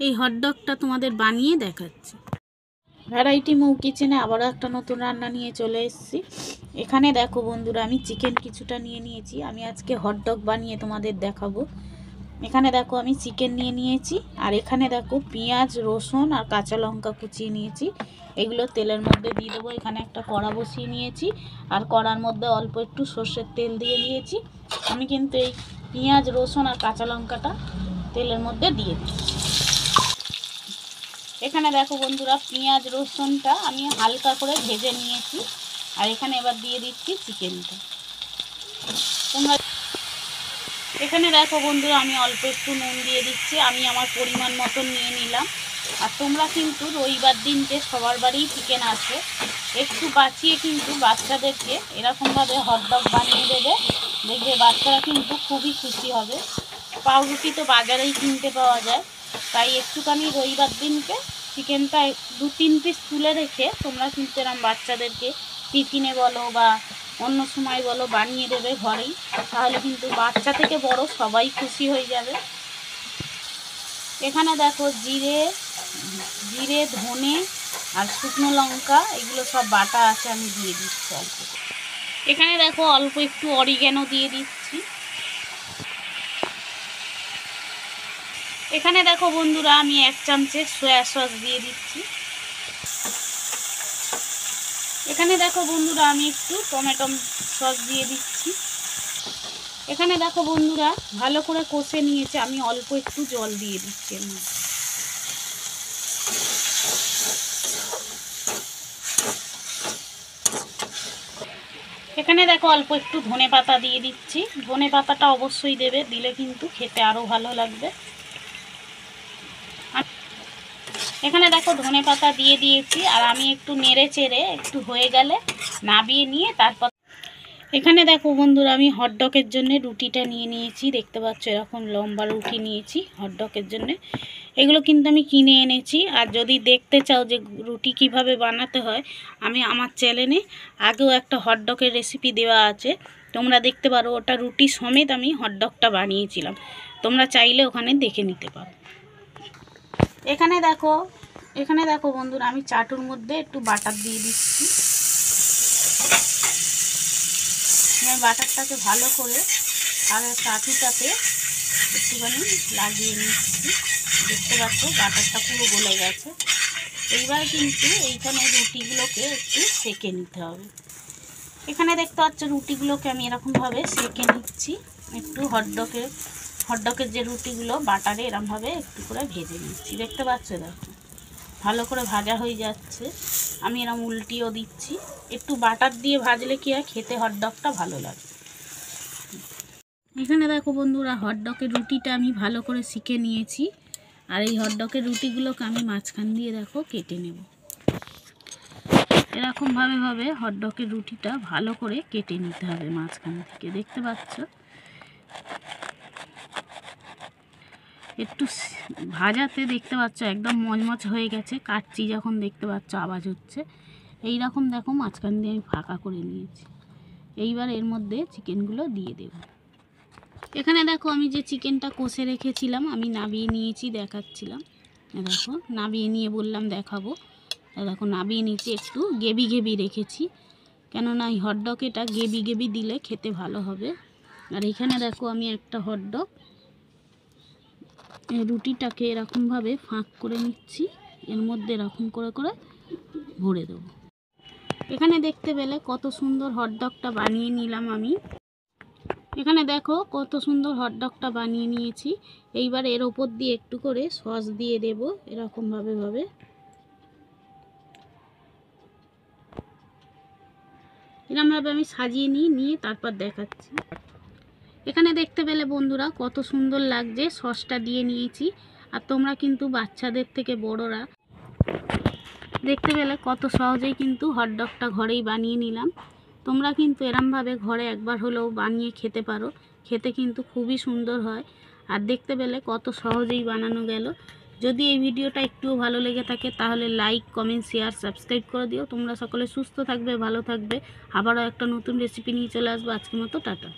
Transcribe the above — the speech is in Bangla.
এই হটডগটা তোমাদের বানিয়ে দেখাচ্ছি। ভ্যারাইটি মৌ কিচেনে আবারও একটা নতুন রান্না নিয়ে চলে এসেছি। এখানে দেখো বন্ধুরা, আমি চিকেন কিছুটা নিয়ে নিয়েছি। আমি আজকে হটডগ বানিয়ে তোমাদের দেখাবো। এখানে দেখো আমি চিকেন নিয়ে নিয়েছি, আর এখানে দেখো পেঁয়াজ, রসুন আর কাঁচা লঙ্কা কুচিয়ে নিয়েছি। এগুলো তেলের মধ্যে দিয়ে দেবো। এখানে একটা কড়া বসিয়ে নিয়েছি, আর কড়ার মধ্যে অল্প একটু সর্ষের তেল দিয়ে দিয়েছি। আমি কিন্তু এই পেঁয়াজ, রসুন আর কাঁচা লঙ্কাটা তেলের মধ্যে দিয়ে দিচ্ছি। এখানে দেখো বন্ধুরা, পেঁয়াজ রসুনটা আমি হালকা করে ভেজে নিয়েছি, আর এখানে এবার দিয়ে দিচ্ছি চিকেনটা। তোমরা এখানে দেখো বন্ধুরা, আমি অল্প একটু নুন দিয়ে দিচ্ছি। আমি আমার পরিমাণ মতন নিয়ে নিলাম। আর তোমরা কিন্তু রবিবার দিনকে সবার বাড়িই চিকেন আছে, একটু বাঁচিয়ে কিন্তু বাচ্চাদেরকে এরকমভাবে হটডগ বানিয়ে দেবে। দেখবে বাচ্চারা কিন্তু খুবই খুশি হবে। পাউরুটি তো বাজারেই কিনতে পাওয়া যায়, তাই একটুখানি রবিবার দিনকে চিকেনটা 2-3 পিস তুলে রেখে তোমরা কিন্তু এরকম বাচ্চাদেরকে টিফিনে বলো বা অন্য সময় বলো বানিয়ে দেবে ঘরেই। তাহলে কিন্তু বাচ্চা থেকে বড় সবাই খুশি হয়ে যাবে। এখানে দেখো জিরে ধনে আর শুকনো লঙ্কা এগুলো সব বাটা আছে, আমি দিয়ে দিচ্ছি অল্প। এখানে দেখো অল্প একটু অরিগ্যানো দিয়ে দিচ্ছি। এখানে দেখো বন্ধুরা, আমি 1 চামচের সয়া সস দিয়ে দিচ্ছি। এখানে দেখো বন্ধুরা, আমি একটু টমেটো সস দিয়ে দিচ্ছি। এখানে দেখো বন্ধুরা, ভালো করে কষে নিয়েছে, আমি অল্প একটু জল দিয়ে দিচ্ছি এর মধ্যে। এখানে দেখো অল্প একটু ধনে পাতা দিয়ে দিচ্ছি। ধনে পাতাটা অবশ্যই দেবে, দিলে কিন্তু খেতে আরও ভালো লাগবে। এখানে দেখো ধনে পাতা দিয়ে দিয়েছি, আর আমি একটু নেড়ে চেড়ে একটু হয়ে গেলে নাবিয়ে নিয়ে তারপর এখানে দেখো বন্ধুরা, আমি হটডগের জন্য রুটিটা নিয়ে নিয়েছি। দেখতে পাচ্ছ এরকম লম্বা রুটি নিয়েছি হটডগের জন্য। এগুলো কিন্তু আমি কিনে এনেছি। আর যদি দেখতে চাও যে রুটি কিভাবে বানাতে হয়, আমি আমার চ্যানেলে আগেও একটা হটডগের রেসিপি দেওয়া আছে, তোমরা দেখতে পারো। ওটা রুটি সমেত আমি হটডগটা বানিয়েছিলাম, তোমরা চাইলে ওখানে দেখে নিতে পারো। এখানে দেখো বন্ধুরা, আমি চাটুর মধ্যে একটু বাটার দিয়ে দিচ্ছি। আমি বাটারটাকে ভালো করে আর চাটুটাতে একটুখানি লাগিয়ে নিচ্ছি। দেখতে পাচ্ছ বাটারটা পুরো গলে গেছে। এইবার কিন্তু এইখানে রুটিগুলোকে একটু সেঁকে নিতে হবে। এখানে দেখতে পাচ্ছ রুটিগুলোকে আমি এরকমভাবে সেঁকে নিচ্ছি। একটু হটডগের যে রুটিগুলো বাটারে এরকমভাবে একটু করে ভেজে নিচ্ছি। দেখতে পাচ্ছ দেখো ভালো করে ভাজা হয়ে যাচ্ছে। আমি এরকম উল্টিও দিচ্ছি। একটু বাটার দিয়ে ভাজলে কি হয়, খেতে হটডগটা ভালো লাগে। এখানে দেখো বন্ধুরা, হটডগের রুটিটা আমি ভালো করে সেঁকে নিয়েছি। আর এই হটডগের রুটিগুলোকে আমি মাঝখান দিয়ে দেখো কেটে নেব। এরকমভাবে হটডগের রুটিটা ভালো করে কেটে নিতে হবে মাঝখান থেকে। দেখতে পাচ্ছ একটু ভাজাতে দেখতে পাচ্ছ একদম মচমচ হয়ে গেছে। কাটছি যখন দেখতে পাচ্ছ আওয়াজ হচ্ছে। এই রকম দেখো মাঝখান দিয়ে আমি ফাঁকা করে নিয়েছি। এইবার এর মধ্যে চিকেনগুলো দিয়ে দেব। এখানে দেখো আমি যে চিকেনটা কষে রেখেছিলাম আমি নাবিয়ে নিয়েছি, দেখাচ্ছিলাম। দেখো নাবিয়ে নিয়ে বললাম দেখাবো। দেখো নাবিয়ে নিচে একটু গেবি রেখেছি, কেননা এই হটডগ এটা গেবি দিলে খেতে ভালো হবে। আর এখানে দেখো আমি একটা হটডগ রুটিটাকে এরকমভাবে ফাঁক করে নিচ্ছি, এর মধ্যে এরকম করে করে ভরে দেবো। এখানে দেখতে পেলে কত সুন্দর হটডগটা বানিয়ে নিলাম আমি। এখানে দেখো কত সুন্দর হটডগটা বানিয়ে নিয়েছি। এইবার এর ওপর দিয়ে একটু করে সস দিয়ে দেব এরকমভাবে এরকমভাবে আমি সাজিয়ে নিয়ে তারপর দেখাচ্ছি। এখানে দেখতে পেলে বন্ধুরা কত সুন্দর লাগছে, সসটা দিয়ে নিয়েছি। আর তোমরা কিন্তু বাচ্চাদের থেকে বড়রা দেখতে পেলে কত সহজেই কিন্তু হটডগটা ঘরেই বানিয়ে নিলাম। তোমরা কিন্তু এরমভাবে ঘরে একবার হলেও বানিয়ে খেতে পারো, খেতে কিন্তু খুবই সুন্দর হয়। আর দেখতে পেলে কত সহজেই বানানো গেল। যদি এই ভিডিওটা একটুও ভালো লেগে থাকে তাহলে লাইক, কমেন্ট, শেয়ার, সাবস্ক্রাইব করে দিও। তোমরা সকলে সুস্থ থাকবে, ভালো থাকবে। আবারও একটা নতুন রেসিপি নিয়ে চলে আসবো। আজকের মতো টাটা।